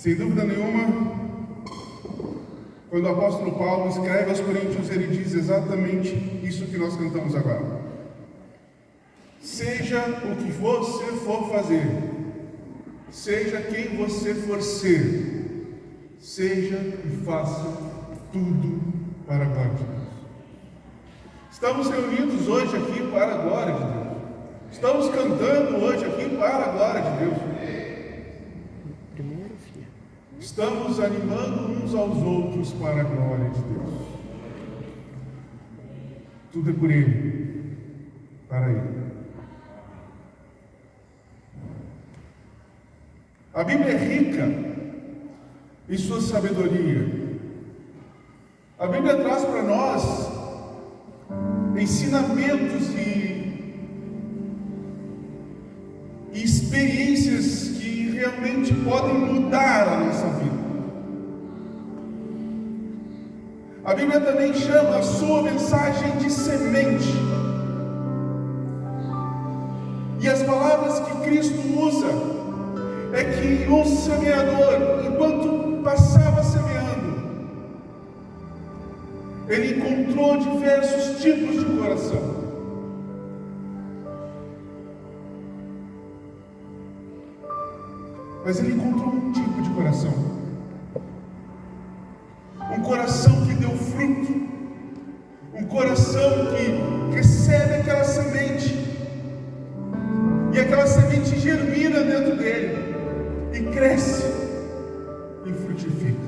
Sem dúvida nenhuma, quando o apóstolo Paulo escreve aos Coríntios, ele diz exatamente isso que nós cantamos agora. Seja o que você for fazer, seja quem você for ser, seja e faça tudo para a glória de Deus. Estamos reunidos hoje aqui para a glória de Deus. Estamos cantando hoje aqui para a glória de Deus. Estamos animando uns aos outros para a glória de Deus. Tudo é por Ele, para Ele. A Bíblia é rica em sua sabedoria. A Bíblia traz para nós ensinamentos e experiências que realmente podem mudar a nossa vida. A Bíblia também chama a sua mensagem de semente. E as palavras que Cristo usa é que um semeador, enquanto passava semeando, ele encontrou diversos tipos de coração. Mas ele encontrou um tipo de coração. Um coração que deu fruto. Um coração que recebe aquela semente. E aquela semente germina dentro dele. E cresce. E frutifica.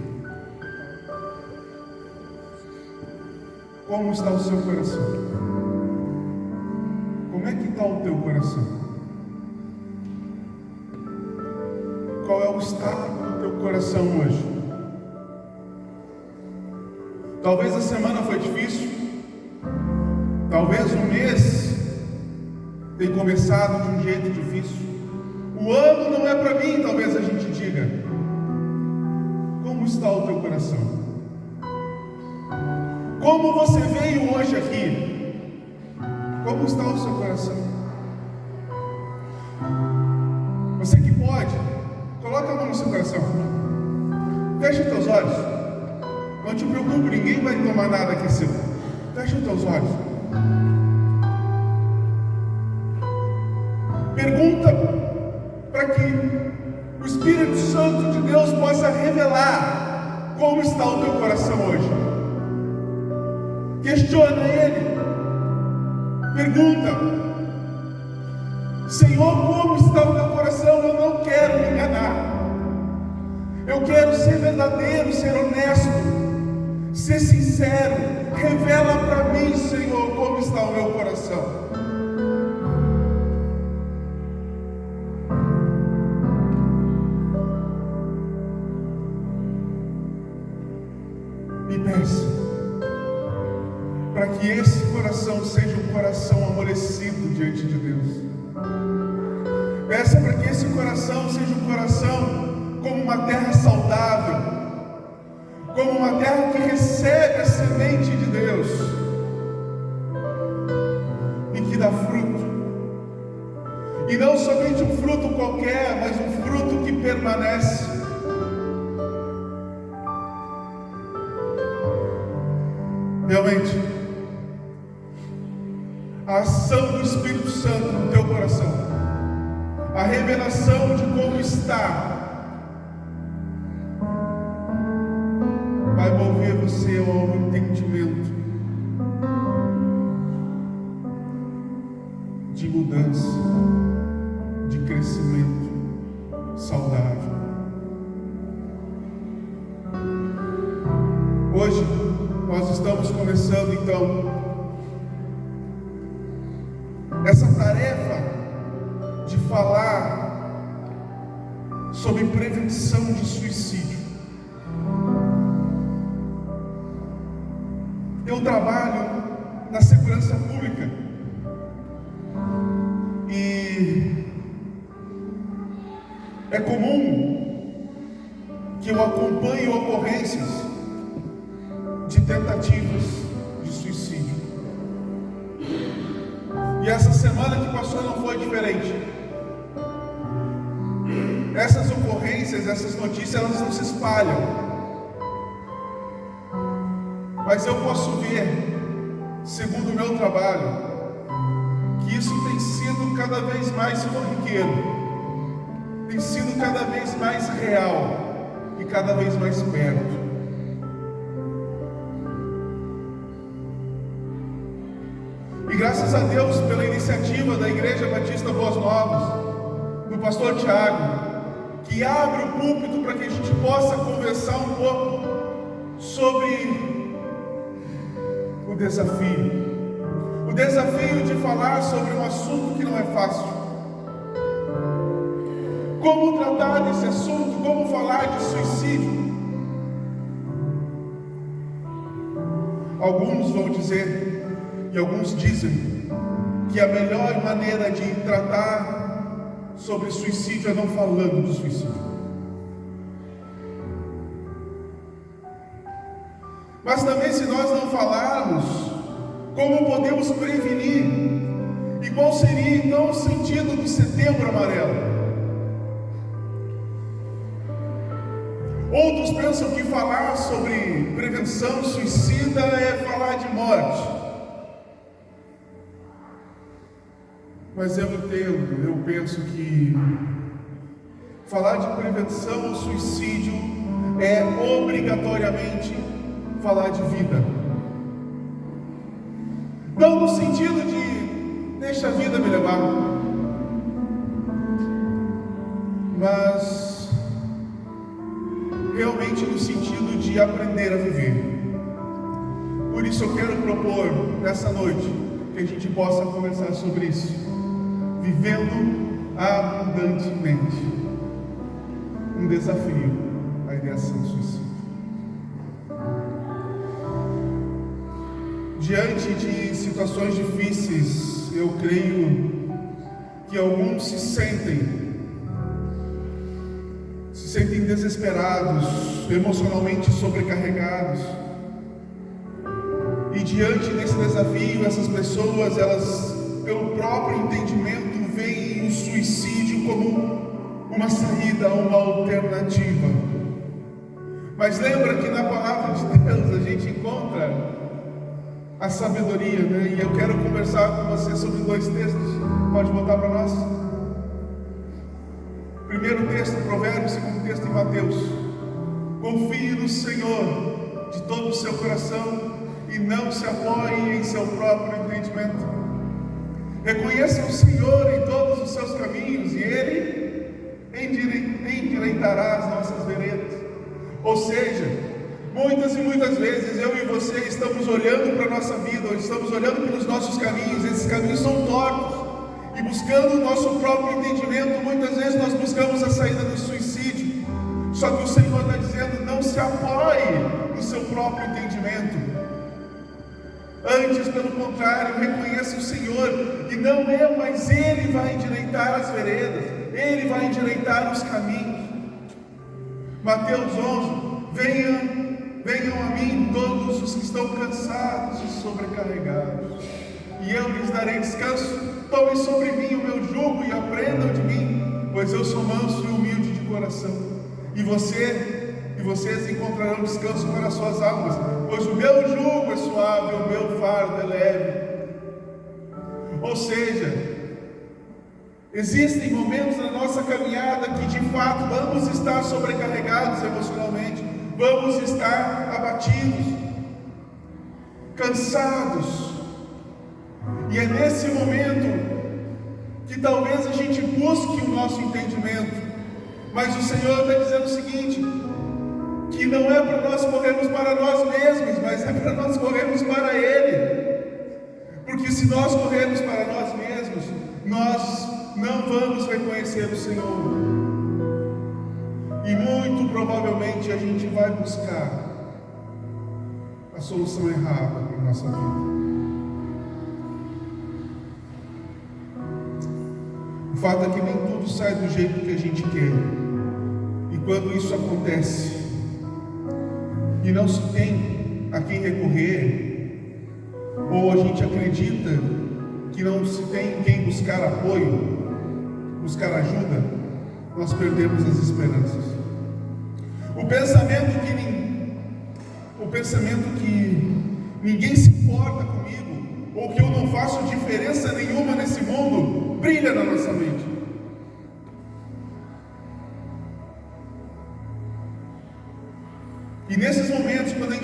Como está o seu coração? Como é que está o teu coração? Qual é o estado do teu coração hoje? Talvez a semana foi difícil. Talvez o mês tenha começado de um jeito difícil. O ano não é para mim, talvez a gente diga. Como está o teu coração? Como você veio hoje aqui? Como está o seu coração? Você que pode, coloca a mão no seu coração. Fecha os teus olhos. Não te preocupe, ninguém vai tomar nada aqui seu. Fecha os teus olhos. Pergunta para que o Espírito Santo de Deus possa revelar como está o teu coração hoje. Questiona Ele. Pergunta: Senhor, como está o meu coração? Eu não quero me enganar. Eu quero ser verdadeiro, ser honesto, ser sincero. Revela para mim, Senhor, como está o meu coração. E peça para que esse coração seja um coração amolecido diante de Deus. Peça para que esse coração seja um coração como uma terra saudável, como uma terra que recebe a semente de Deus e que dá fruto. E não somente um fruto qualquer, mas um fruto que permanece. Realmente, a ação do Espírito Santo no teu coração, a revelação de como está, vai mover você ao entendimento de mudança, de crescimento saudável. Hoje nós estamos começando então essa tarefa de falar sobre prevenção de suicídio. Eu trabalho na segurança pública e é comum que eu acompanhe ocorrências de tentativas de suicídio. E essa semana que passou não foi diferente. Essas ocorrências ocorrências, essas notícias, elas não se espalham. Mas eu posso ver, segundo o meu trabalho, que isso tem sido cada vez mais corriqueiro, tem sido cada vez mais real e cada vez mais perto. E graças a Deus pela iniciativa da Igreja Batista Boas Novas, do pastor Tiago, que abre o púlpito para que a gente possa conversar um pouco sobre o desafio de falar sobre um assunto que não é fácil. Como tratar desse assunto, como falar de suicídio. Alguns vão dizer, e alguns dizem, que a melhor maneira de tratar sobre suicídio é não falando do suicídio. Mas também, se nós não falarmos, como podemos prevenir? E qual seria então o sentido do Setembro Amarelo? Outros pensam que falar sobre prevenção suicida é falar de morte. Mas eu entendo, eu penso que falar de prevenção ao suicídio é obrigatoriamente falar de vida. Não no sentido de deixa a vida me levar, mas realmente no sentido de aprender a viver. Por isso eu quero propor nessa noite que a gente possa conversar sobre isso, vivendo abundantemente, um desafio à ideação suicida. Diante de situações difíceis, eu creio que alguns se sentem desesperados, emocionalmente sobrecarregados. E diante desse desafio, essas pessoas, elas, pelo próprio entendimento, veem o suicídio como uma saída, uma alternativa. Mas lembra que na palavra de Deus a gente encontra a sabedoria, né? E eu quero conversar com você sobre 2 textos. Pode botar para nós? Primeiro texto, Provérbios, segundo texto em Mateus. Confie no Senhor de todo o seu coração e não se apoie em seu próprio entendimento. Reconheça o Senhor em todos os seus caminhos e Ele endireitará as nossas veredas. Ou seja, muitas e muitas vezes eu e você estamos olhando para a nossa vida, ou estamos olhando pelos nossos caminhos, esses caminhos são tortos, e buscando o nosso próprio entendimento, muitas vezes nós buscamos a saída do suicídio. Só que o Senhor está dizendo, não se apoie no seu próprio entendimento. Antes, pelo contrário, reconheça o Senhor, e não eu, mas Ele vai endireitar as veredas, Ele vai endireitar os caminhos. Mateus 11, venham a mim todos os que estão cansados e sobrecarregados, e eu lhes darei descanso. Tomem sobre mim o meu jugo e aprendam de mim, pois eu sou manso e humilde de coração. E vocês encontrarão descanso para as suas almas, pois o meu jugo é suave e o meu fardo é leve. Ou seja, existem momentos na nossa caminhada que de fato vamos estar sobrecarregados emocionalmente, vamos estar abatidos, cansados. E é nesse momento que talvez a gente busque o nosso entendimento. Mas o Senhor está dizendo o seguinte, que não é para nós corrermos para nós mesmos, mas é para nós corrermos para Ele. Porque se nós corrermos para nós mesmos, nós não vamos reconhecer o Senhor. E muito provavelmente a gente vai buscar a solução errada para a nossa vida. O fato é que nem tudo sai do jeito que a gente quer. E quando isso acontece e não se tem a quem recorrer, ou a gente acredita que não se tem quem buscar apoio, buscar ajuda, nós perdemos as esperanças. O pensamento que ninguém se importa comigo, ou que eu não faço diferença nenhuma nesse mundo, brilha na nossa mente. E nesses momentos, quando a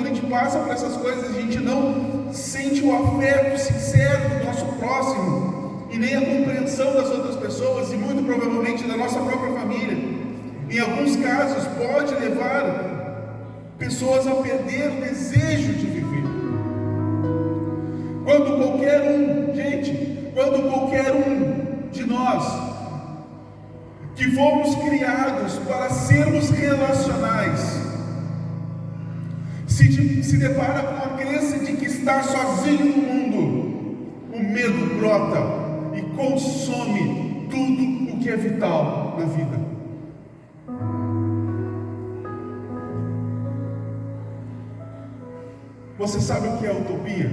gente passa por essas coisas, a gente não sente o afeto sincero do nosso próximo, e nem a compreensão das outras pessoas, e muito provavelmente da nossa própria família. Em alguns casos, pode levar pessoas a perder o desejo de viver. Quando qualquer um de nós, que fomos criados para sermos relacionais, se depara com a crença de que está sozinho no mundo, o medo brota e consome tudo o que é vital na vida. Você sabe o que é utopia?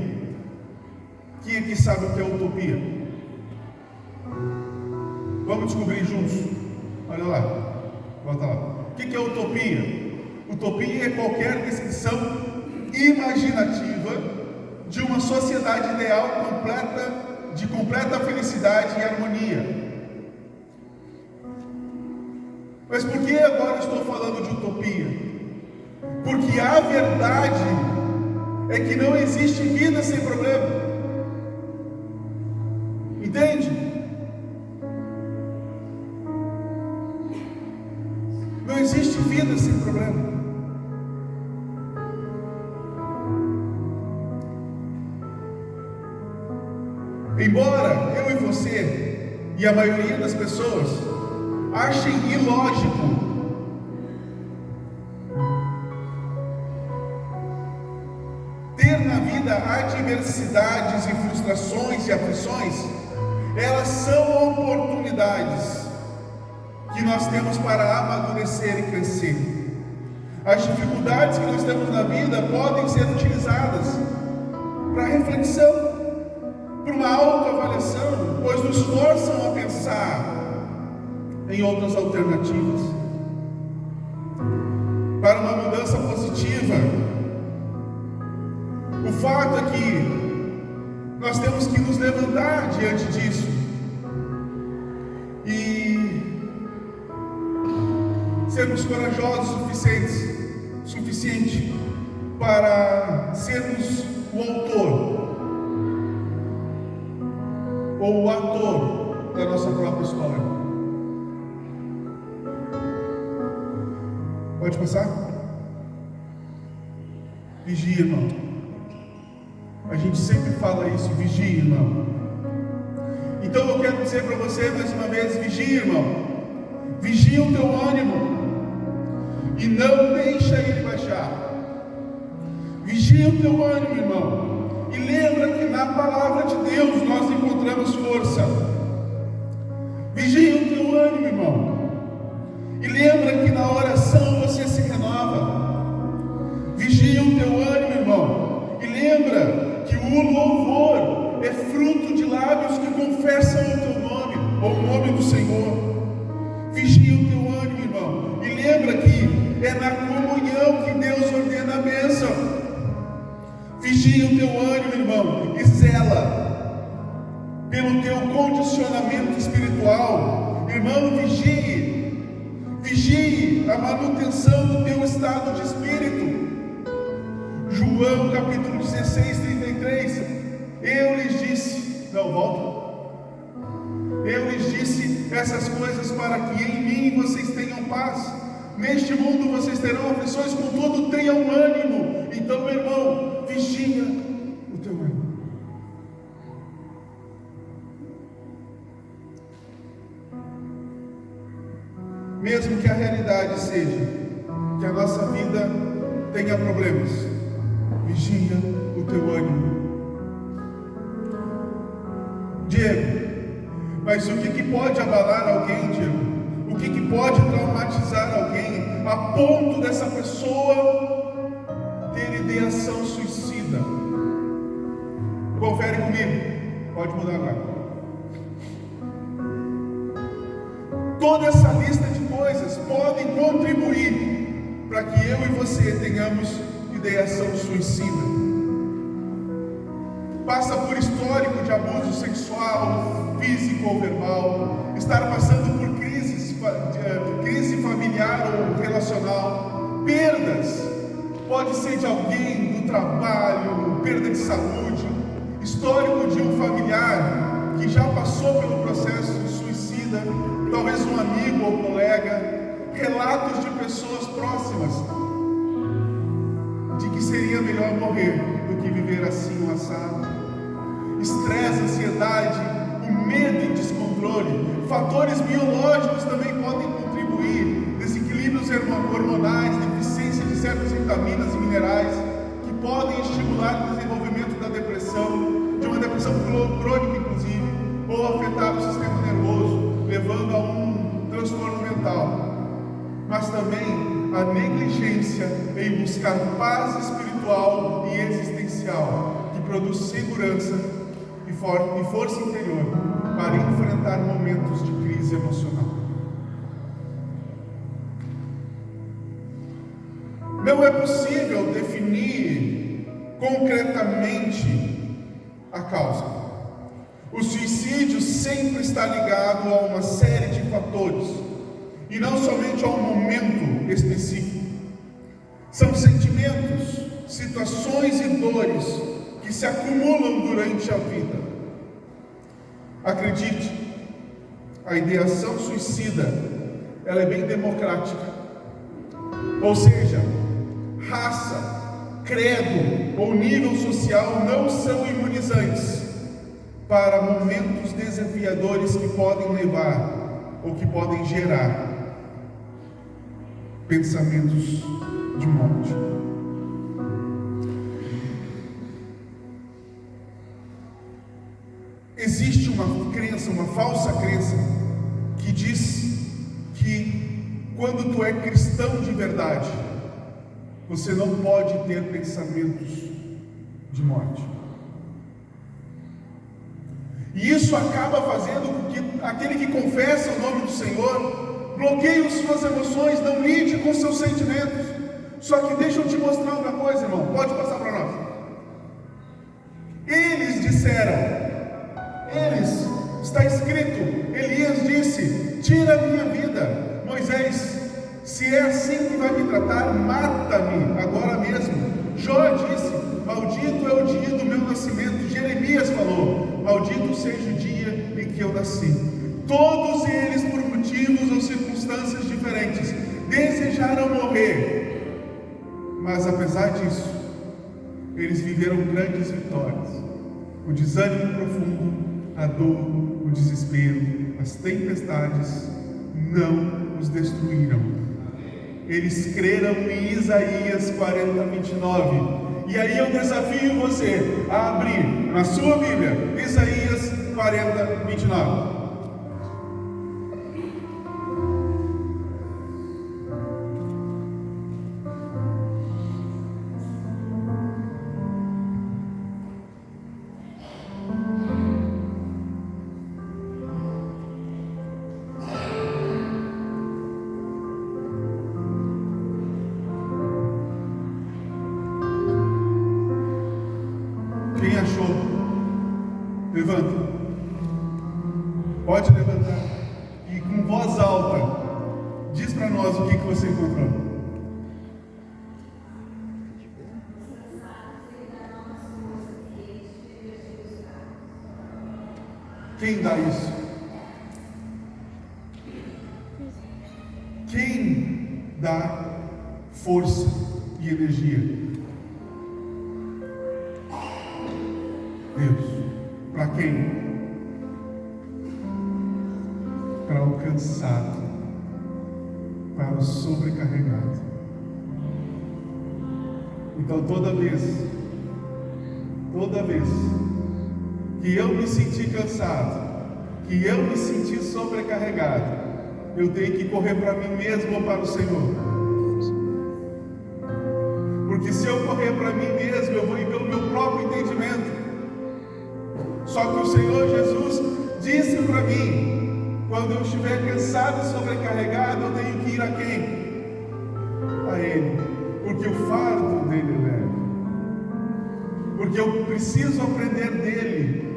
Quem aqui sabe o que é utopia? Vamos descobrir juntos. Olha lá, volta lá. O que é utopia? Utopia é qualquer descrição imaginativa de uma sociedade ideal de completa felicidade e harmonia. Mas por que agora estou falando de utopia? Porque a verdade é que não existe vida sem problema. Entende? Não existe vida sem problema. Embora eu e você, e a maioria das pessoas, achem ilógico ter na vida adversidades e frustrações e aflições, elas são oportunidades que nós temos para amadurecer e crescer. As dificuldades que nós temos na vida podem ser utilizadas para reflexão, para uma autoavaliação, pois nos forçam a pensar em outras alternativas, para uma mudança positiva. O fato é que nós temos que nos levantar diante disso e sermos corajosos o suficiente para sermos o autor ou o ator da nossa própria história. Pode passar? Vigia, irmão. A gente sempre fala isso, vigia, irmão. Então eu quero dizer para você mais uma vez, vigia, irmão. Vigia o teu ânimo e não deixa ele baixar. Vigia o teu ânimo, irmão. E lembra que na palavra de Deus nós encontramos força. Vigia o teu ânimo, irmão. E lembra que na oração você se renova. Vigia o teu ânimo, irmão. E lembra que o louvor é fruto de lábios que confessam o teu nome, ou o nome do Senhor. Vigia o teu ânimo, irmão. E lembra que é na comunhão que Deus ordena a bênção. Vigia o teu ânimo, irmão, e zela pelo teu condicionamento espiritual. Irmão, vigie a manutenção do teu estado de espírito. João capítulo 16, 33. Eu lhes disse, essas coisas para que em mim vocês tenham paz. Neste mundo vocês terão aflições, contudo tenham ânimo. Então, meu irmão, vigia o teu ânimo. Mesmo que a realidade seja que a nossa vida tenha problemas, vigia o teu ânimo. Diego, mas o que pode abalar alguém, Diego? O que pode traumatizar alguém a ponto dessa pessoa ter ideação suicida? Confere comigo. Pode mudar agora. Toda essa lista de coisas podem contribuir para que eu e você tenhamos ideação suicida. Passa por histórico de abuso sexual, físico ou verbal, estar passando por crise familiar ou relacional, perdas, pode ser de alguém, do trabalho, perda de saúde, histórico de um familiar que já passou pelo processo suicida, talvez um amigo ou colega, relatos de pessoas próximas de que seria melhor morrer do que viver assim ou assado. Estresse, ansiedade, o medo e descontrole, fatores biológicos também podem contribuir, desequilíbrios hormonais, deficiência de certas vitaminas e minerais que podem estimular o desenvolvimento da depressão, de uma depressão crônica inclusive, ou afetar o sistema nervoso, levando a um transtorno mental. Mas também a negligência em buscar paz espiritual e existencial, que produz segurança e força interior para enfrentar momentos de crise emocional. Não é possível definir concretamente a causa. O suicídio sempre está ligado a uma série de fatores, e não somente a um momento específico. São sentimentos, situações e dores que se acumulam durante a vida. Acredite, a ideação suicida, ela é bem democrática. Ou seja, raça, credo ou nível social não são imunizantes para momentos desafiadores que podem levar ou que podem gerar pensamentos de morte. Existe uma crença, uma falsa crença, que diz que quando tu é cristão de verdade, você não pode ter pensamentos de morte. E isso acaba fazendo com que aquele que confessa o nome do Senhor bloqueie suas emoções, não lide com seus sentimentos. Só que deixa eu te mostrar uma coisa, irmão, pode passar para nós. Eles disseram, está escrito, Elias disse: tira a minha vida. Moisés: se é assim que vai me tratar, mata-me agora mesmo. Jó disse: maldito é o dia do meu nascimento. Jeremias falou: maldito seja o dia em que eu nasci. Todos eles, por motivos ou circunstâncias diferentes, desejaram morrer, mas apesar disso, eles viveram grandes vitórias. O desânimo profundo, a dor, o desespero, as tempestades não os destruíram. Eles creram em Isaías 40:29. E aí eu desafio você a abrir na sua Bíblia Isaías 40:29. Quem achou? Levanta. Pode levantar. E com voz alta, diz para nós o que você encontrou. Quem dá isso? Quem dá força e energia? Deus. Para quem? Para o cansado, para o sobrecarregado. Então toda vez que eu me sentir cansado, que eu me sentir sobrecarregado, eu tenho que correr para mim mesmo ou para o Senhor. Porque se eu correr para mim mesmo, eu vou ir pelo meu próprio entendimento. Só que o Senhor Jesus disse para mim, Quando eu estiver cansado e sobrecarregado, eu tenho que ir a quem? A Ele, porque o fardo dele é leve, porque eu preciso aprender dele.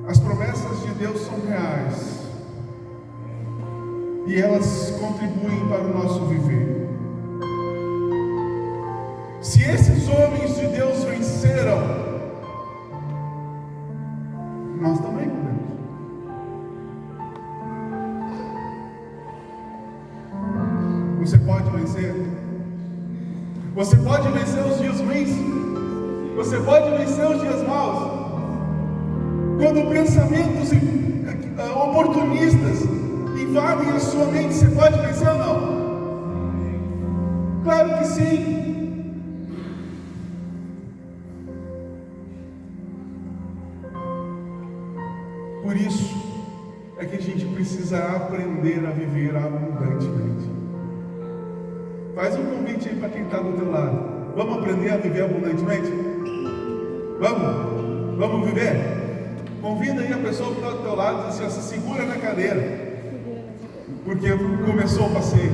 As promessas de Deus são reais e elas contribuem para o nosso viver. Se esses homens de Deus venceram, nós também podemos. Você pode vencer. Você pode vencer os dias ruins. Você pode vencer os dias maus. Quando pensamentos oportunistas invadem a sua mente, você pode vencer ou não? Claro que sim. Por isso é que a gente precisa aprender a viver abundantemente. Faz um convite aí para quem está do teu lado. Vamos aprender a viver abundantemente? Vamos? Vamos viver? Convida aí a pessoa que está do teu lado e diz assim, se segura na cadeira, porque começou o passeio.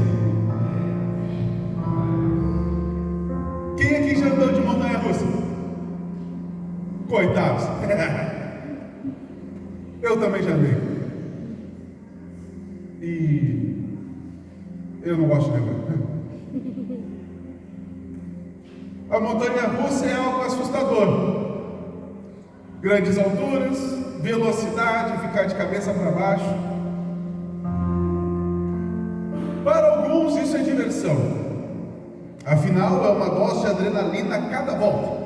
Quem aqui já andou de montanha-russa? Coitados. Eu também já andei. E eu não gosto de lembrar. A montanha-russa é algo assustador. Grandes alturas, velocidade, ficar de cabeça para baixo. Para alguns isso é diversão. Afinal, é uma dose de adrenalina a cada volta.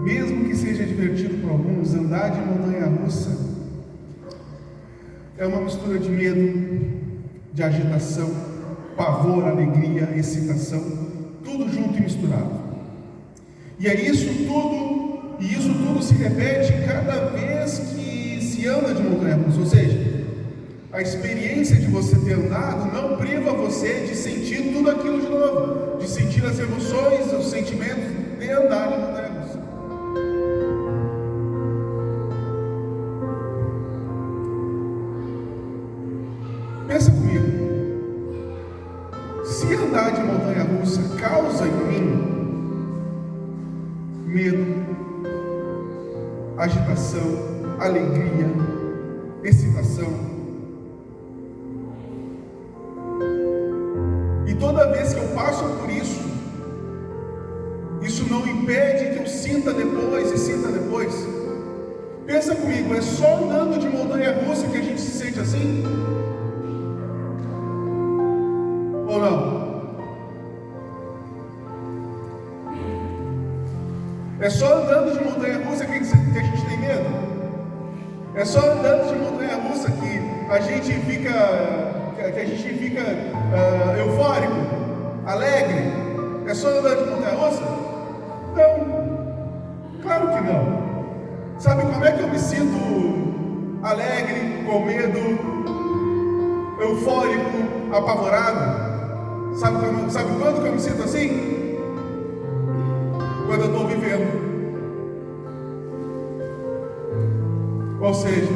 Mesmo que seja divertido para alguns, andar de montanha-russa é uma mistura de medo, de agitação, pavor, alegria, excitação, tudo junto e misturado. E é isso tudo se repete cada vez que se anda de montanha-russa. Ou seja, a experiência de você ter andado não priva você de sentir tudo aquilo de novo, de sentir as emoções, os sentimentos de andar de montanha-russa. Pensa comigo, se andar de montanha-russa causa em mim medo, agitação, alegria, excitação, e toda vez que eu passo por isso não impede que eu sinta depois e sinta depois. Pensa comigo, é só andando de montanha-russa que a gente se sente assim? Ou não? É só andando de montanha-russa que a gente tem medo? É só andando de montanha-russa que a gente fica eufórico, alegre? É só andando de montanha-russa? Não, claro que não. Sabe como é que eu me sinto alegre, com medo, eufórico, apavorado? Sabe quando que eu me sinto assim? Quando eu estou vivendo. Ou seja,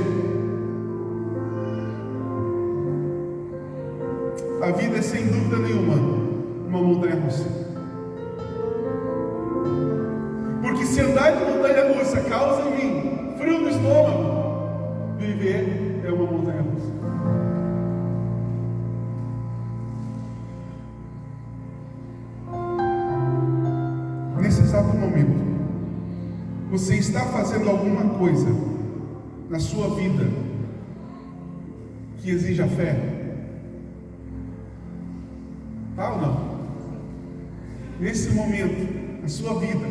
a vida é sem dúvida nenhuma uma montanha-russa. Porque se andar de montanha-russa causa em mim frio no estômago, viver é uma montanha-russa. Nesse exato momento, você está fazendo alguma coisa na sua vida que exija fé? Tá ou não? Nesse momento, na sua vida,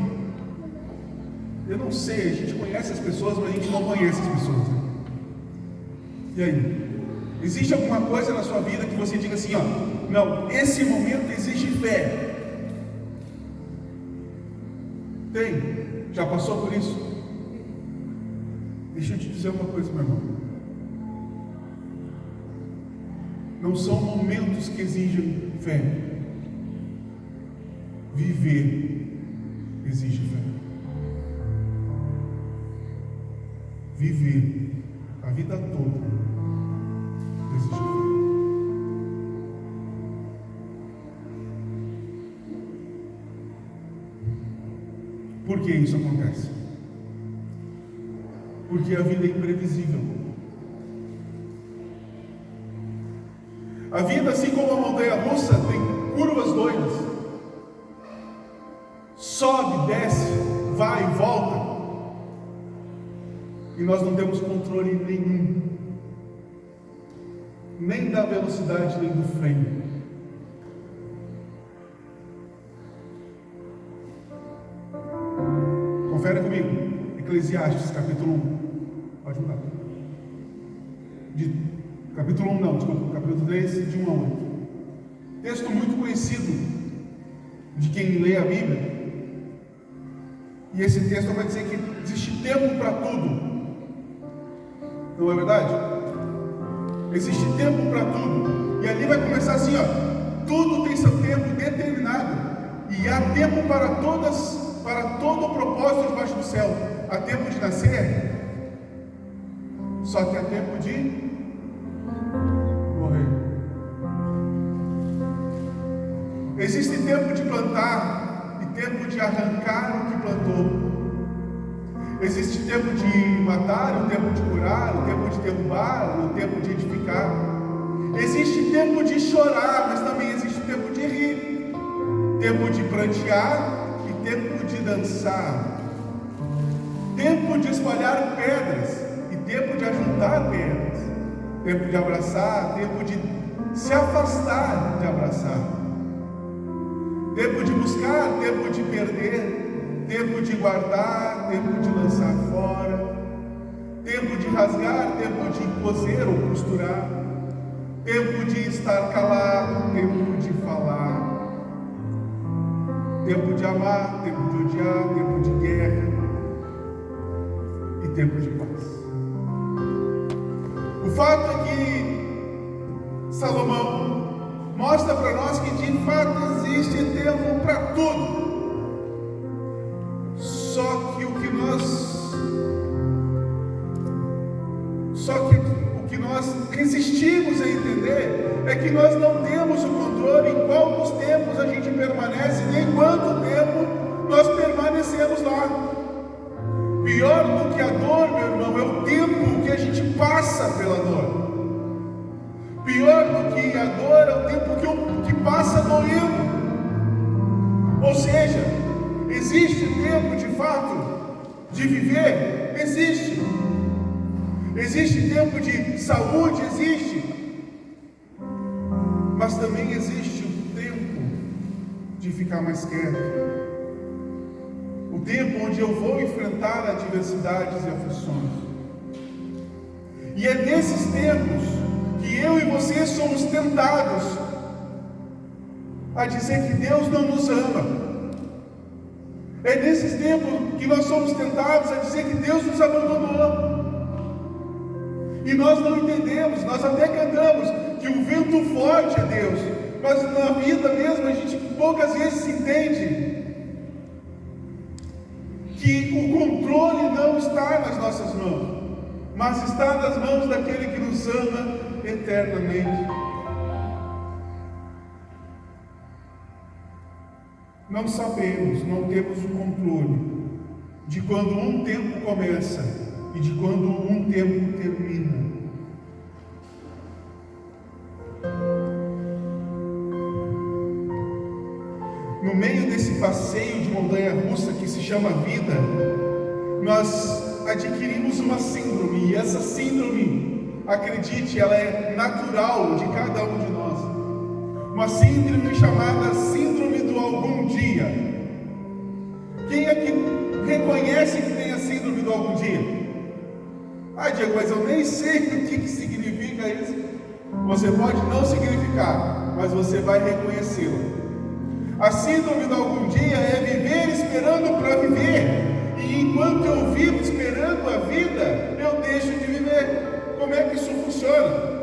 eu não sei, a gente conhece as pessoas, mas a gente não conhece as pessoas. Né? E aí? Existe alguma coisa na sua vida que você diga assim, ó, não, esse momento exige fé? Tem? Já passou por isso? Deixa eu te dizer uma coisa, meu irmão. Não são momentos que exigem fé. Viver exige fé. Viver a vida toda exige fé. Por que isso acontece? Porque a vida é imprevisível. A vida, assim como a montanha-russa, tem curvas doidas. Sobe, desce, vai e volta. E nós não temos controle nenhum. Nem da velocidade, nem do freio. Confere comigo. Eclesiastes, capítulo 1. Pode mudar. Capítulo 1 não, desculpa. Capítulo 3, de 1 a 8. Texto muito conhecido de quem lê a Bíblia. E esse texto vai dizer que existe tempo para tudo. Não é verdade? Existe tempo para tudo. E ali vai começar assim, ó. Tudo tem seu tempo determinado. E há tempo para todo o propósito debaixo do céu. Há tempo de nascer, só que há tempo de morrer. Existe tempo de plantar e tempo de arrancar o que plantou. Existe tempo de matar, o tempo de curar, o tempo de derrubar, o tempo de edificar. Existe tempo de chorar, mas também existe tempo de rir. Tempo de prantear e tempo de dançar. Tempo de espalhar pedras e tempo de ajuntar pedras. Tempo de abraçar, tempo de se afastar de abraçar. Tempo de buscar, tempo de perder. Tempo de guardar, tempo de lançar fora. Tempo de rasgar, tempo de coser ou costurar. Tempo de estar calado, tempo de falar. Tempo de amar, tempo de odiar, tempo de guerra e tempo de paz. O fato é que Salomão mostra para nós que de fato existe tempo para tudo. Só que o que nós resistimos a entender é que nós não temos o controle em qual dos tempos a gente permanece, nem quanto tempo nós permanecemos lá. Pior do que a dor, meu irmão, é o tempo que a gente passa pela dor. Pior do que a dor é o tempo que passa doendo. Ou seja, existe tempo de fato de viver? Existe. Existe tempo de saúde? Existe. Mas também existe o tempo de ficar mais quieto. O tempo onde eu vou enfrentar adversidades e aflições. E é nesses tempos que eu e você somos tentados a dizer que Deus não nos ama. É nesses tempos que nós somos tentados a dizer que Deus nos abandonou. E nós não entendemos, nós até cantamos que o vento forte é Deus, mas na vida mesmo a gente poucas vezes entende que o controle não está nas nossas mãos, mas está nas mãos daquele que nos ama eternamente. Não sabemos, não temos o controle de quando um tempo começa e de quando um tempo termina. No meio desse passeio de montanha-russa que se chama vida, nós adquirimos uma síndrome, e essa síndrome, acredite, ela é natural de cada um de nós. Uma síndrome chamada síndrome do algum dia. Quem é que reconhece que tem a síndrome do algum dia? Ah, Diego, mas eu nem sei o que significa isso. Você pode não significar, mas você vai reconhecê-la. A síndrome do algum dia é viver esperando para viver, e enquanto eu vivo esperando a vida, eu deixo de viver. Como é que isso funciona?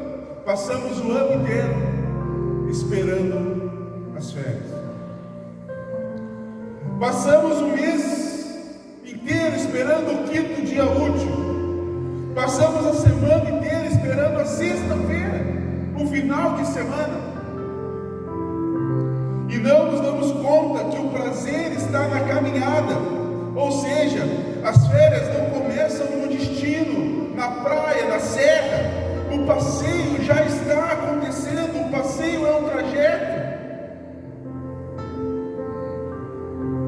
Passamos o ano inteiro esperando as férias. Passamos o mês inteiro esperando o 5º dia útil. Passamos a semana inteira esperando a sexta-feira, o final de semana. E não nos damos conta que o prazer está na caminhada. Ou seja, as férias não começam no destino, na praia, na serra. O passeio já está acontecendo, o passeio é um trajeto.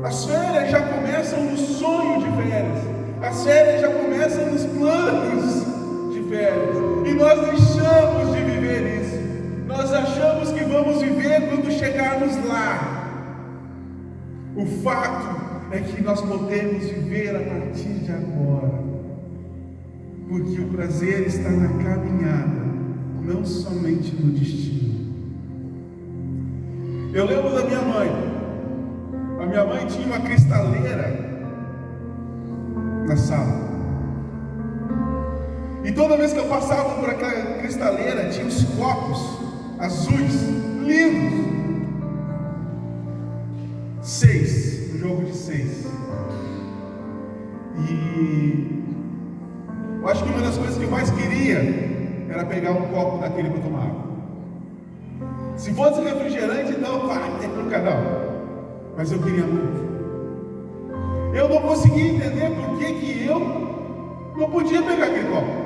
As férias já começam no sonho de férias. As férias já começam nos planos de férias. E nós deixamos de viver isso. Nós achamos que vamos viver quando chegarmos lá. O fato é que nós podemos viver a partir de agora, porque o prazer está na caminhada, não somente no destino. Eu lembro da minha mãe. A minha mãe tinha uma cristaleira na sala, e toda vez que eu passava por aquela cristaleira, tinha os copos azuis, lindos. 6, um jogo de 6. E eu acho que uma das coisas que eu mais queria era pegar um copo daquele para tomar água. Se fosse refrigerante, então, nunca não. Mas eu queria muito. Eu não conseguia entender por que eu não podia pegar aquele copo.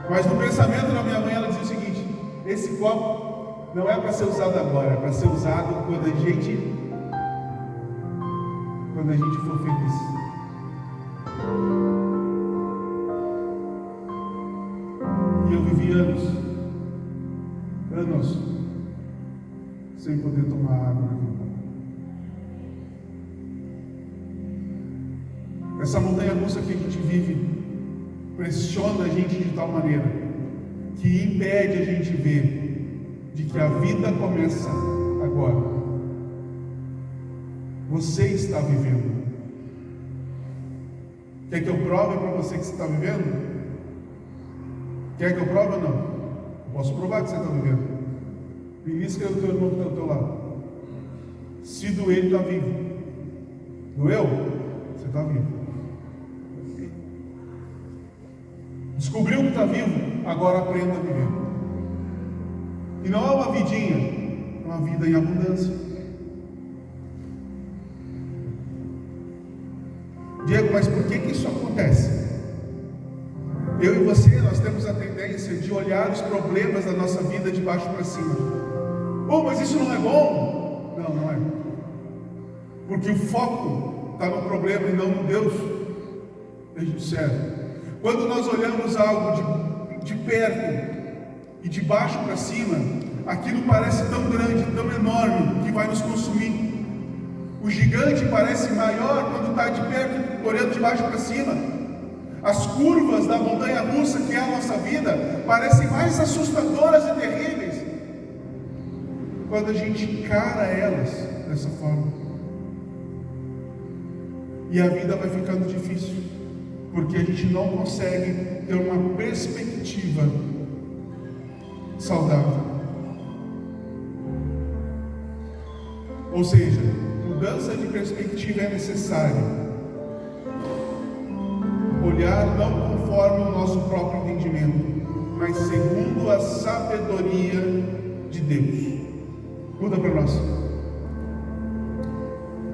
Mas no pensamento da minha mãe, ela dizia o seguinte: esse copo não é para ser usado agora, é para ser usado quando a gente for feliz. E eu vivi anos sem poder tomar água. Essa montanha russa que a gente vive pressiona a gente de tal maneira que impede a gente ver de que a vida começa agora. Você está vivendo. Quer que eu prove para você que você está vivendo? Quer que eu prove ou não? Eu posso provar que você está vivendo. Belisca o teu irmão que está ao teu lado. Se doer, ele está vivo. Doeu? Você está vivo. Descobriu que está vivo? Agora aprenda a viver. E não é uma vidinha, é uma vida em abundância. Diego, mas por que isso acontece? Eu e você, nós temos a tendência de olhar os problemas da nossa vida de baixo para cima. Oh, mas isso não é bom? Não, não é. Porque o foco está no problema e não no Deus. Desde o céu. Quando nós olhamos algo de perto e de baixo para cima, aquilo parece tão grande, tão enorme, que vai nos consumir. O gigante parece maior quando está de perto, olhando de baixo para cima. As curvas da montanha russa, que é a nossa vida, parecem mais assustadoras e terríveis quando a gente encara elas dessa forma. E a vida vai ficando difícil, porque a gente não consegue ter uma perspectiva saudável. Ou seja, mudança de perspectiva é necessária. Olhar não conforme o nosso próprio entendimento, mas segundo a sabedoria de Deus. Muda para nós.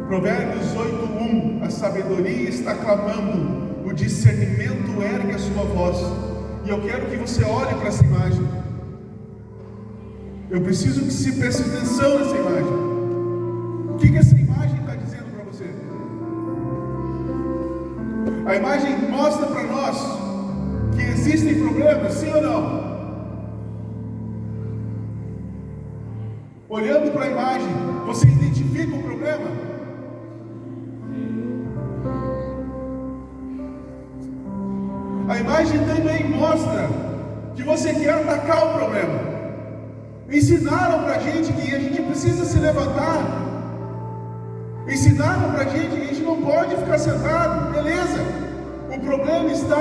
Provérbios 8:1. A sabedoria está clamando, o discernimento ergue a sua voz. E eu quero que você olhe para essa imagem. Eu preciso que se preste atenção nessa imagem. O que essa imagem está dizendo para você? A imagem mostra para nós que existem problemas, sim ou não? Olhando para a imagem, você identifica o problema? A imagem também mostra que você quer atacar o problema. Ensinaram para a gente que a gente precisa se levantar Ensinaram para a gente não pode ficar sentado, beleza. O problema está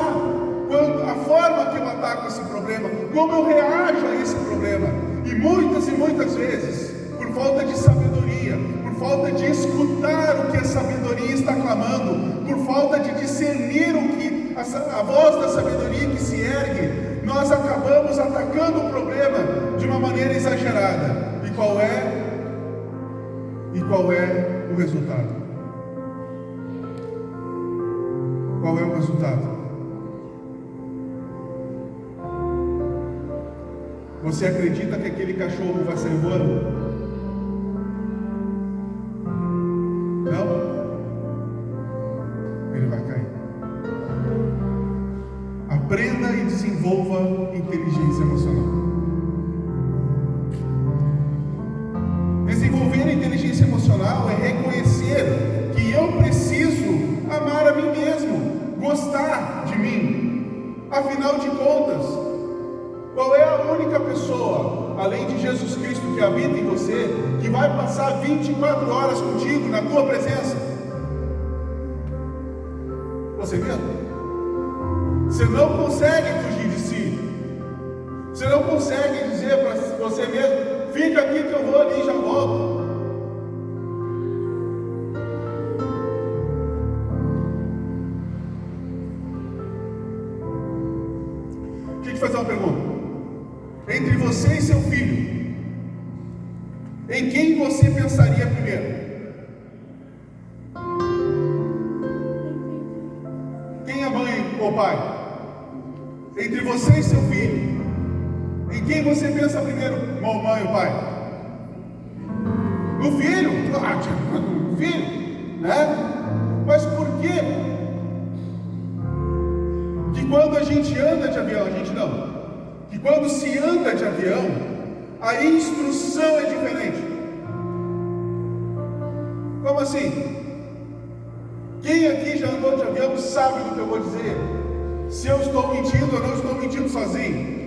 quando a forma que eu ataco esse problema, como eu reajo a esse problema. E muitas vezes, por falta de sabedoria, por falta de escutar o que a sabedoria está clamando, por falta de discernir o que a voz da sabedoria que se ergue, nós acabamos atacando o problema de uma maneira exagerada. E qual é o resultado? Qual é o resultado? Você acredita que aquele cachorro vai sair voando? Não? Ele vai cair. Aprenda e desenvolva inteligência emocional. Desenvolver a inteligência emocional é reconhecer que eu preciso amar a mim mesmo, gostar de mim. Afinal de contas, qual é a única pessoa, além de Jesus Cristo, que habita em você, que vai passar 24 horas contigo, na tua presença? Você mesmo. Você não consegue fugir de si. Você não consegue dizer para você mesmo: fica aqui que eu vou ali e já volto. Deixa eu te fazer uma pergunta. Entre você e seu filho, em quem você pensaria primeiro? Quem é mãe ou pai? Entre você e seu filho, em quem você pensa primeiro? Mãe ou pai? No filho? No filho, né? Mas por quê? Que quando a gente anda de avião, a gente não. Que quando se anda de avião, a instrução é diferente. Como assim? Quem aqui já andou de avião sabe do que eu vou dizer. Se eu estou mentindo ou não estou mentindo sozinho.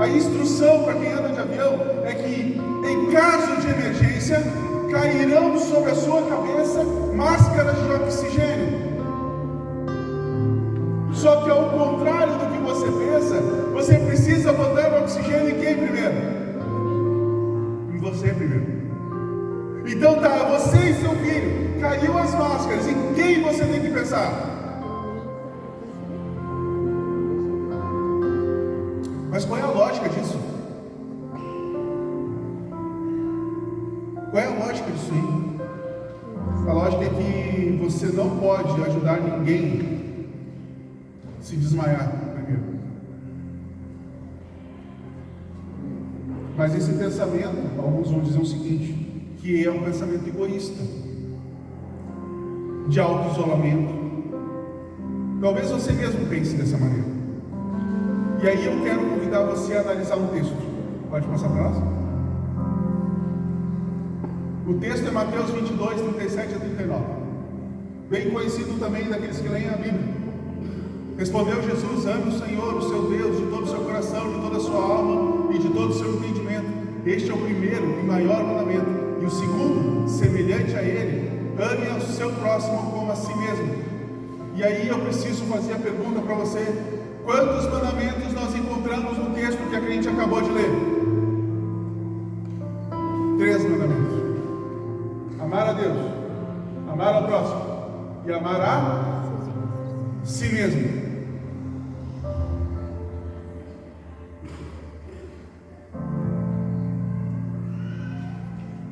A instrução para quem anda de avião é que, em caso de emergência, cairão sobre a sua cabeça máscaras de oxigênio. Só que ao contrário do que você pensa, você precisa botar o oxigênio em quem primeiro? Em você primeiro. Então tá, você e seu filho, caiu as máscaras, em quem você tem que pensar? Mas qual é a lógica disso? Qual é a lógica disso aí? A lógica é que você não pode ajudar ninguém se desmaiar primeiro. Mas esse pensamento, alguns vão dizer o seguinte, que é um pensamento egoísta, de auto-isolamento. Talvez você mesmo pense dessa maneira. E aí eu quero convidar você a analisar um texto. Pode passar para nós? O texto é Mateus 22, 37 a 39. Bem conhecido também daqueles que leem a Bíblia. Respondeu Jesus: ame o Senhor, o seu Deus, de todo o seu coração, de toda a sua alma e de todo o seu entendimento. Este é o primeiro e maior mandamento. E o segundo, semelhante a ele: ame ao seu próximo como a si mesmo. E aí eu preciso fazer a pergunta para você: quantos mandamentos nós encontramos no texto que a gente acabou de ler? 3 mandamentos: amar a Deus, amar ao próximo e amar a si mesmo.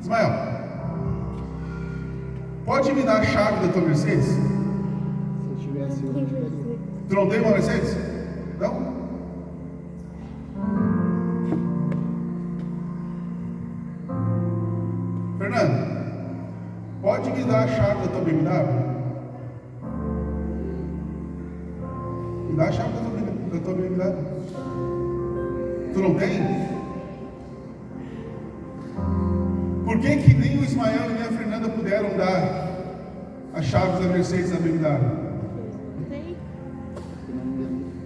Ismael, pode me dar a chave da tua Mercedes? Se eu tivesse hoje, Tu não tem uma Mercedes? Não? Fernando, pode me dar a chave da tua BMW? Me dá a chave da tua BMW. Tu não tem? Por que nem o Ismael e nem a Fernanda puderam dar as chaves da Mercedes da BMW?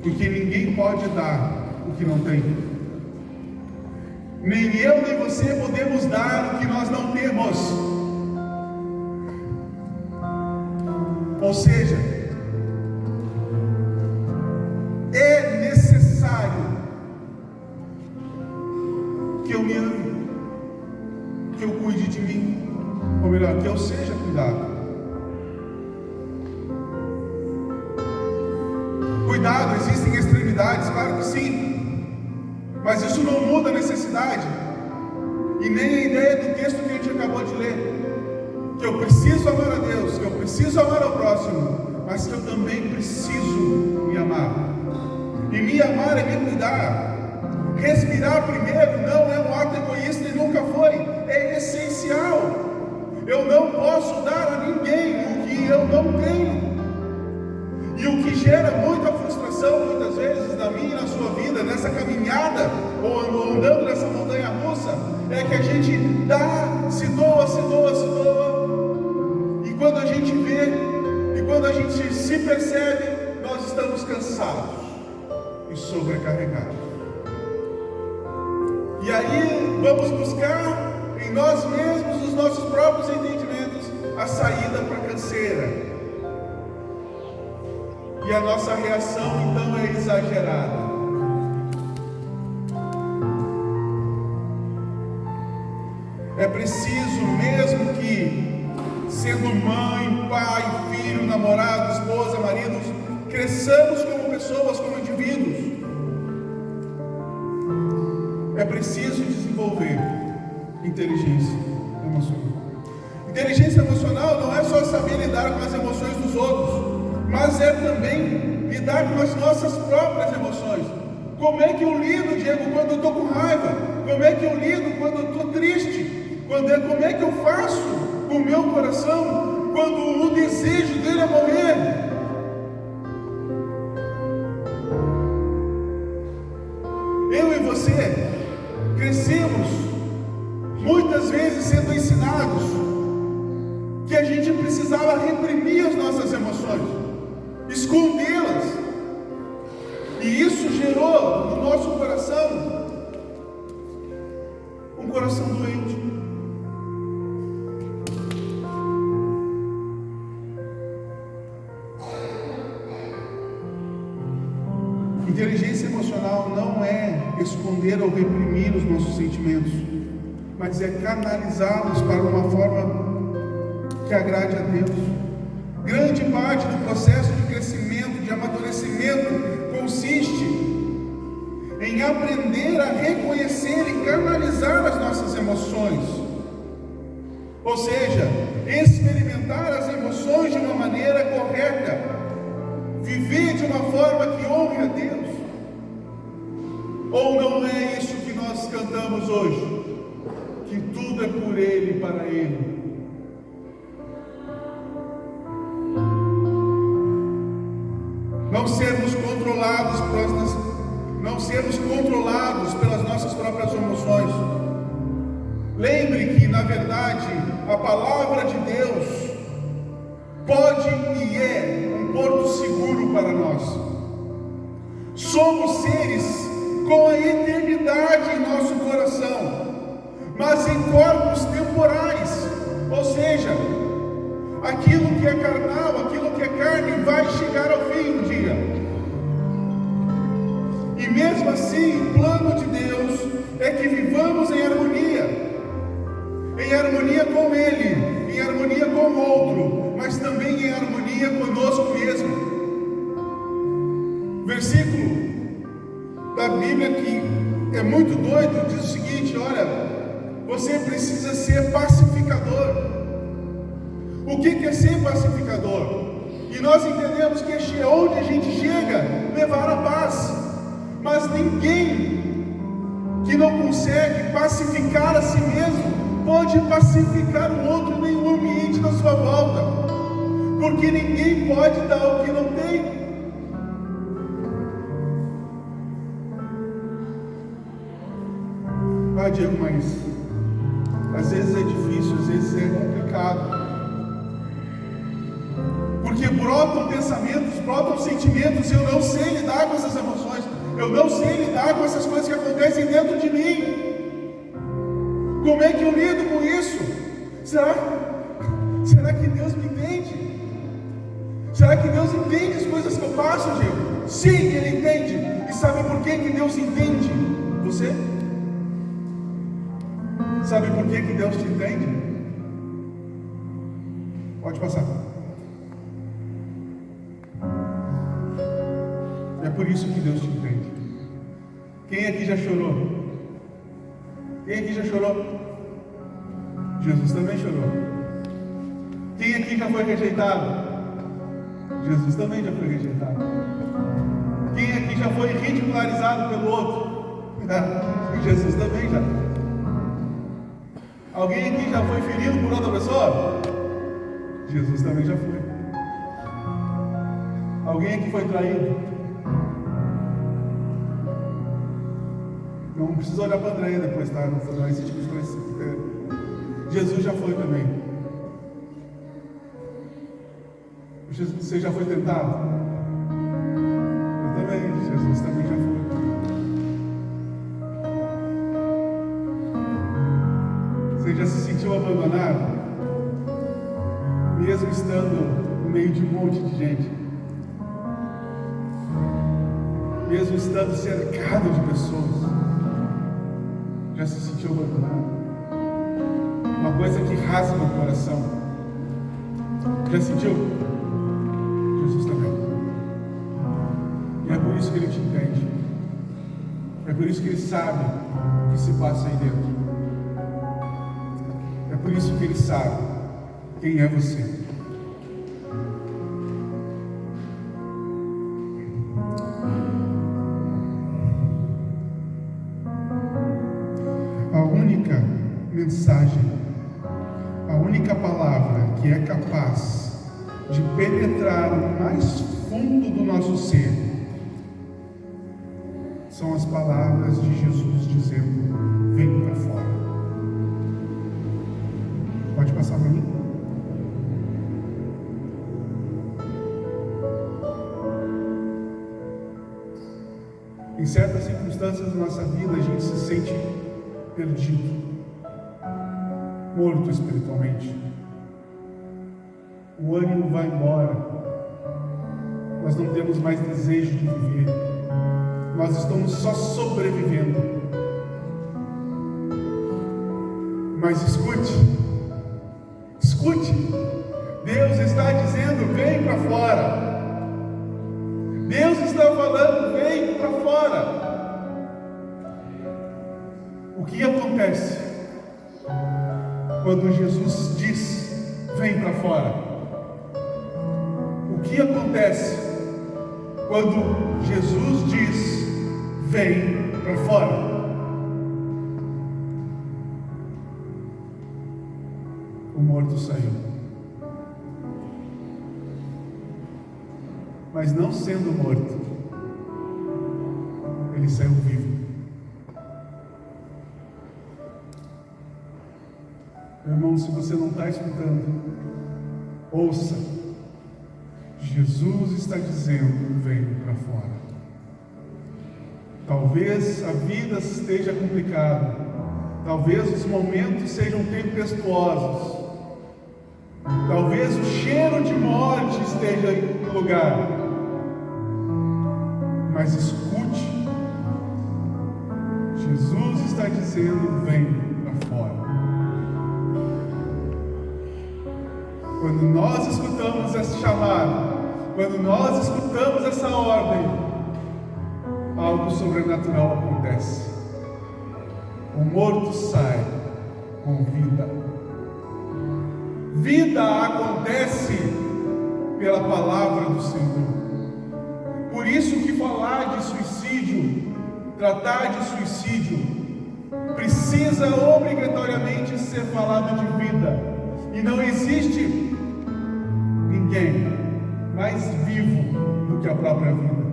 Porque ninguém pode dar o que não tem. Nem eu nem você podemos dar o que nós não temos. Ou seja, é necessário que eu me ame, que eu cuide de mim, ou melhor, que eu seja cuidado. Cuidado, existem extremidades, claro que sim, mas isso não muda a necessidade e nem a ideia do texto que a gente acabou de ler, que eu preciso amar a Deus, que eu preciso amar ao próximo, mas que eu também preciso me amar. E me amar é me cuidar. Respirar primeiro não é um ato egoísta e nunca foi, é essencial. Eu não posso dar a ninguém o que eu não tenho. E o que gera muita frustração, muitas vezes, na minha e na sua vida, nessa caminhada, ou andando nessa montanha russa, é que a gente dá, se doa, se doa, se doa, e quando a gente vê, e quando a gente se percebe, nós estamos cansados e sobrecarregados. E aí vamos buscar em nós mesmos, nos nossos próprios entendimentos, a saída para a canseira. E a nossa reação então é exagerada. É preciso, mesmo que, sendo mãe, pai, filho, namorado, esposa, maridos, cresçamos como pessoas, como indivíduos. É preciso desenvolver inteligência emocional. Inteligência emocional não é só saber lidar com as emoções dos outros, mas é também lidar com as nossas próprias emoções. Como é que eu lido, Diego, quando eu estou com raiva? Como é que eu lido quando eu estou triste? Como é que eu faço com o meu coração quando o desejo dele é morrer? Eu e você crescemos muitas vezes sendo ensinados que a gente precisava reprimir as nossas emoções, escondê-las, e isso gerou no nosso coração um coração doente. Inteligência emocional não é esconder ou reprimir os nossos sentimentos, mas é canalizá-los para uma forma que agrade a Deus. Grande parte do processo de crescimento, de amadurecimento, consiste em aprender a reconhecer e canalizar as nossas emoções. Ou seja, experimentar as emoções de uma maneira correta, viver de uma forma que honre a Deus. Ou não é isso que nós cantamos hoje? Que tudo é por Ele e para Ele. Não sermos controlados pelas nossas próprias emoções. Lembre que, na verdade, a palavra de Deus pode e é um porto seguro para nós. Somos seres com a eternidade em nosso coração, mas em corpos temporais. Ou seja, aquilo que é carnal, aquilo que é carne, vai chegar ao fim um dia. E mesmo assim, o plano de Deus é que vivamos em harmonia com Ele, em harmonia com o outro, mas também em harmonia conosco mesmo. Versículo da Bíblia que é muito doido, diz o seguinte: olha, você precisa ser pacificador. O que é ser pacificador? E nós entendemos que é onde a gente chega, levar a paz. Mas ninguém que não consegue pacificar a si mesmo pode pacificar o outro nem o ambiente da sua volta, porque ninguém pode dar o que não tem. Ah, Diego, mas às vezes é difícil, às vezes é complicado, porque brotam pensamentos, brotam sentimentos, e eu não sei lidar com essas emoções, eu não sei lidar com essas coisas que acontecem dentro de mim. Como é que eu lido com isso? Será que Deus me entende? Será que Deus entende as coisas que eu passo, Gil? Sim, Ele entende. E sabe por que Deus entende você? Sabe por que Deus te entende? Pode passar. É por isso que Deus te entende. Quem aqui já chorou? Quem aqui já chorou? Jesus também chorou. Quem aqui já foi rejeitado? Jesus também já foi rejeitado. Quem aqui já foi ridicularizado pelo outro? Jesus também já. Alguém aqui já foi ferido por outra pessoa? Jesus também já foi. Alguém aqui foi traído? Não precisa olhar para Andréia depois, tá? Não fazer esse tipo de coisa. Jesus já foi também. Você já foi tentado? Eu também. Jesus também já foi. Você já se sentiu abandonado? Mesmo estando no meio de um monte de gente? Mesmo estando cercado de pessoas? Já se sentiu abandonado? Uma coisa que rasga o coração. Já sentiu? Jesus também. E é por isso que Ele te entende. É por isso que Ele sabe o que se passa aí dentro. É por isso que Ele sabe quem é você. A única mensagem, a única palavra que é capaz de penetrar no mais fundo do nosso ser são as palavras de Jesus dizendo: vem para fora. Pode passar para mim? Em certas circunstâncias da nossa vida, a gente se sente perdido, morto espiritualmente. O ânimo vai embora. Nós não temos mais desejo de viver. Nós estamos só sobrevivendo. Mas escute. Deus está dizendo: vem para fora. Deus está falando: vem para fora. O que acontece quando Jesus diz: vem para fora? O que acontece quando Jesus diz: vem para fora? O morto saiu. Mas não sendo morto, ele saiu vivo. Meu irmão, se você não está escutando, ouça. Jesus está dizendo: vem para fora. Talvez a vida esteja complicada, talvez os momentos sejam tempestuosos, talvez o cheiro de morte esteja no lugar, mas escute. Jesus está dizendo: vem para fora. Quando nós escutamos esse chamado, quando nós escutamos essa ordem, algo sobrenatural acontece. O morto sai com vida. Vida acontece pela palavra do Senhor. Por isso que falar de suicídio, tratar de suicídio, precisa obrigatoriamente ser falado de vida. E não existe ninguém mais vivo do que a própria vida.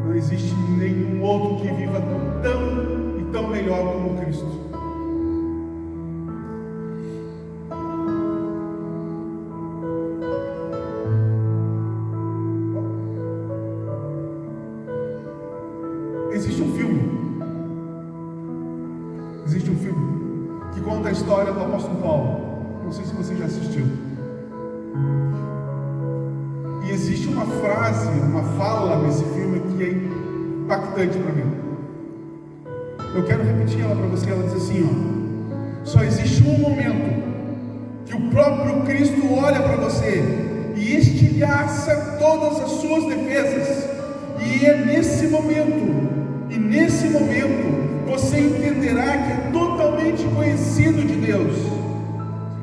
Não existe nenhum outro que viva tão e tão melhor como Cristo. Existe um filme história do apóstolo Paulo. Não sei se você já assistiu. E existe uma frase, uma fala nesse filme que é impactante para mim. Eu quero repetir ela para você. Ela diz assim, ó: só existe um momento que o próprio Cristo olha para você e estilhaça todas as suas defesas, e é nesse momento você entenderá que é totalmente conhecido de Deus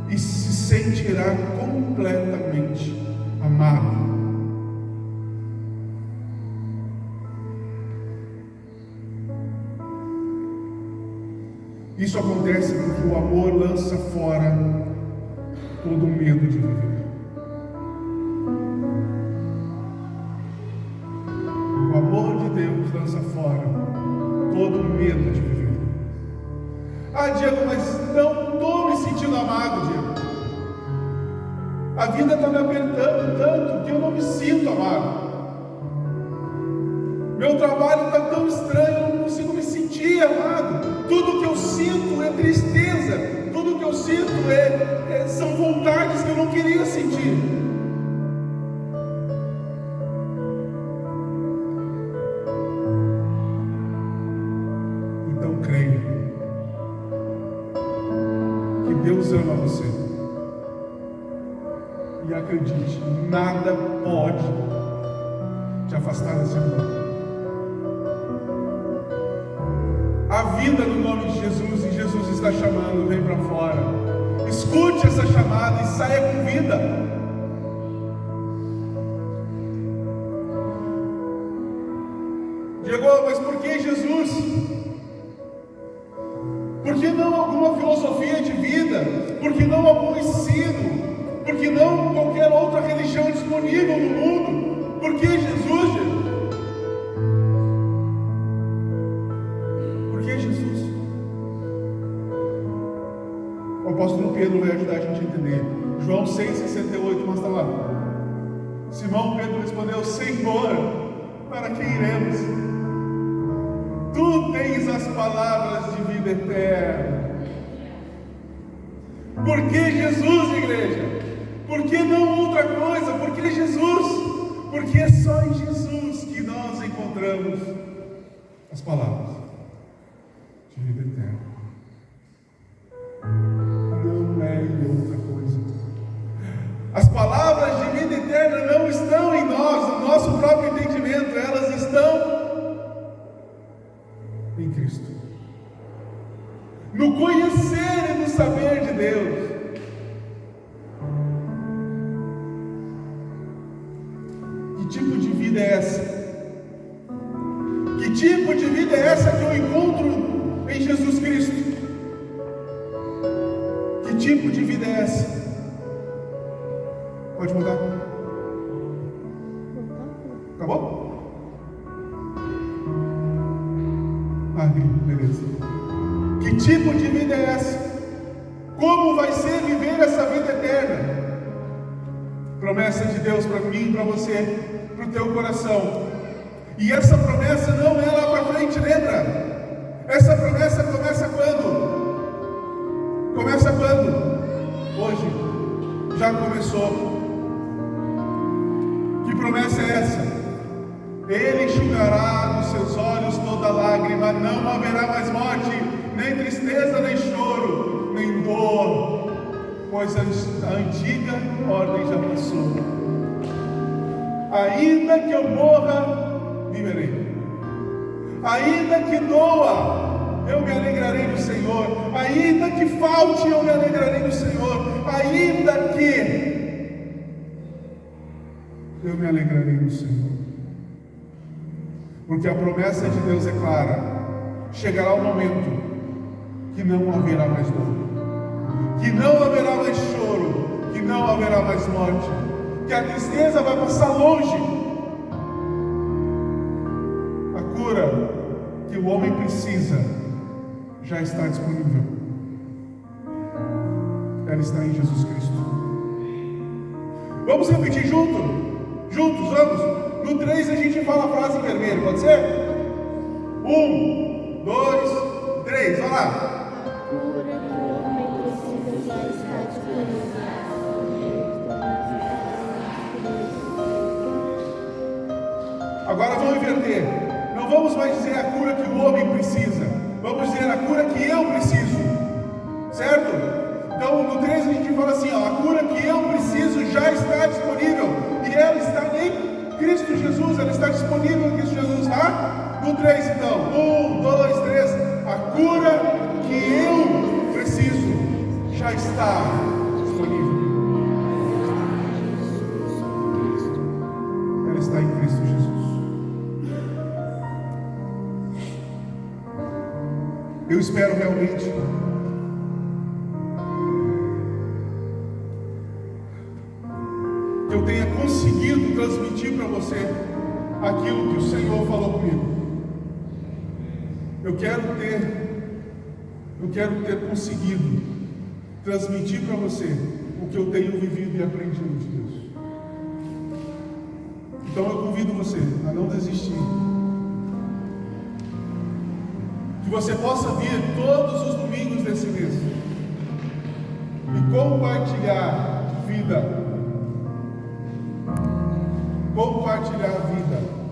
e se sentirá completamente amado. Isso acontece porque o amor lança fora todo o medo de viver. O amor de Deus lança fora todo o medo de viver. Ah, Diego, mas não estou me sentindo amado, Diego. A vida está me apertando tanto que eu não me sinto amado. Meu trabalho está tão estranho, eu não consigo me sentir amado. Tudo que eu sinto é tristeza. Tudo que eu sinto são vontades que eu não queria sentir. Então creia que Deus ama você. E acredite, nada pode te afastar desse amor. A vida no nome de Jesus, e Jesus está chamando, vem para fora. Escute essa chamada e saia com vida. Diego, mas por que Jesus? Por que não alguma filosofia de vida? Por que não algum ensino? Por que não qualquer outra religião disponível no mundo? Por que Jesus, Jesus? O apóstolo Pedro vai ajudar a gente a entender. João 6,68 mostra lá. Simão Pedro respondeu: Senhor, para quem iremos? Tu tens as palavras de vida eterna. Por que Jesus, igreja? Por que não outra coisa? Por que Jesus? Porque é só em Jesus que nós encontramos as palavras de vida eterna. Não é em outra coisa. As palavras de vida eterna não estão em nós, no nosso próprio entendimento, elas estão em Cristo, no conhecer e no saber de Deus. Que tipo de vida é essa? Que tipo de vida é essa que eu encontro em Jesus Cristo? Que tipo de vida é essa? Pode mudar? Acabou? Beleza. Que tipo de vida é essa? Como vai ser viver essa vida eterna? Promessa de Deus para mim, para você, para o teu coração. E essa promessa não é lá para frente, lembra? Essa promessa começa quando? Começa quando? Hoje. Já começou. Que promessa é essa? Ele enxugará dos seus olhos toda lágrima, não haverá mais morte, nem tristeza, nem choro, nem dor, pois a antiga ordem já passou. Ainda que eu morra, viverei. Ainda que doa, eu me alegrarei no Senhor. Ainda que falte, eu me alegrarei no Senhor. Ainda que eu me alegrarei no Senhor. Porque a promessa de Deus é clara. Chegará o momento que não haverá mais dor, que não haverá mais choro, que não haverá mais morte, que a tristeza vai passar longe. A cura que o homem precisa já está disponível. Ela está em Jesus Cristo. Vamos repetir juntos, vamos? No 3 a gente fala a frase em vermelho, pode ser? 1, 2, 3, vai lá. A cura que o homem Agora vamos inverter. Não vamos mais dizer a cura que o homem precisa. Vamos dizer a cura que eu preciso. Certo? Então no 13 a gente fala assim, ó, a cura que eu preciso já está disponível. E ela está em Cristo Jesus. Ela está disponível em Cristo Jesus, tá? No 3 então. 1, 2, 3. A cura que eu preciso já está disponível. Ela está em Cristo Jesus. Eu espero realmente que eu tenha conseguido transmitir para você aquilo que o Senhor falou comigo. Eu quero ter conseguido transmitir para você o que eu tenho vivido e aprendido de Deus. Então eu convido você a não desistir. Que você possa vir todos os domingos desse mês e compartilhar vida. Compartilhar a vida